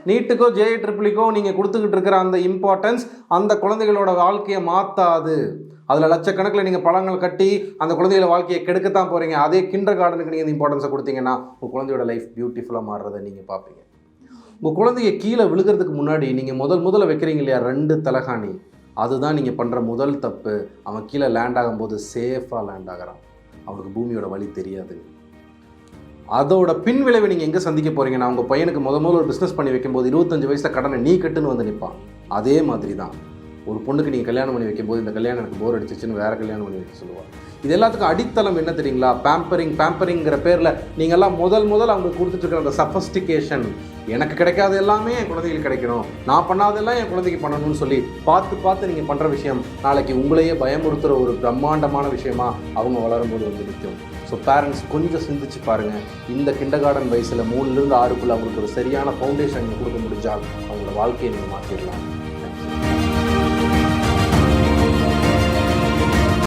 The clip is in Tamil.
நீட்டுக்கோ JEEக்கோ நீங்கள் கொடுத்துக்கிட்டு இருக்கிற அந்த இம்பார்ட்டன்ஸ் அந்த குழந்தைகளோட வாழ்க்கையை மாற்றாது. அதில் லட்சக்கணக்கில் நீங்கள் பழங்கள் கட்டி அந்த குழந்தைகள வாழ்க்கையை கெடுக்கத்தான் போகிறீங்க. அதே கிண்டர் கார்டனுக்கு நீங்கள் இந்த இம்பார்ட்டன்ஸை கொடுத்தீங்கன்னா உங்கள் குழந்தையோட லைஃப் பியூட்டிஃபுல்லாக மாறுறதை நீங்கள் பார்ப்பீங்க. உங்கள் குழந்தைய கீழே விழுகிறதுக்கு முன்னாடி நீங்கள் முதல்ல வைக்கிறீங்க இல்லையா 2 தலகாணி, அதுதான் நீங்கள் பண்ணுற முதல் தப்பு. அவன் கீழே லேண்ட் ஆகும்போது சேஃபாக லேண்ட் ஆகிறான், அவனுக்கு பூமியோட வழி தெரியாது. அதோட பின் விளைவை நீங்கள் எங்கே சந்திக்க போகிறீங்கன்னா, உங்கள் பையனுக்கு முதல்ல ஒரு பிஸ்னஸ் பண்ணி வைக்கும்போது 25 வயசில் கடனை நீ கட்டுன்னு வந்து நிற்பான். அதே மாதிரி தான் ஒரு பொண்ணுக்கு நீங்கள் கல்யாணம் பண்ணி வைக்கும்போது இந்த கல்யாணம் எனக்கு போர் அடிச்சிச்சுன்னு வேறு கல்யாணம் பண்ணி வைக்க சொல்லுவாள். இது எல்லாத்துக்கும் அடித்தளம் என்ன தெரியுங்களா? பேம்பரிங்கிற பேரில் நீங்கள்லாம் முதல் அவங்க கொடுத்துட்ருக்கிற அந்த சஃபஸ்டிகேஷன். எனக்கு கிடைக்காது எல்லாமே என் குழந்தைகளுக்கு கிடைக்கணும், நான் பண்ணாதெல்லாம் என் குழந்தைக்கு பண்ணணும்னு சொல்லி பார்த்து நீங்கள் பண்ணுற விஷயம் நாளைக்கு உங்களையே பயமுறுத்துகிற ஒரு பிரம்மாண்டமான விஷயமா அவங்க வளரும்போது வந்து நிற்கும். ஸோ பேரண்ட்ஸ் கொஞ்சம் சிந்திச்சு பாருங்கள். இந்த கிண்டர் கார்டன் வயசில் 3 to 6 அவங்களுக்கு ஒரு சரியான ஃபவுண்டேஷன் கொடுக்க முடிஞ்சால் அவங்களோட வாழ்க்கையை நீங்கள் மாற்றிடலாம்.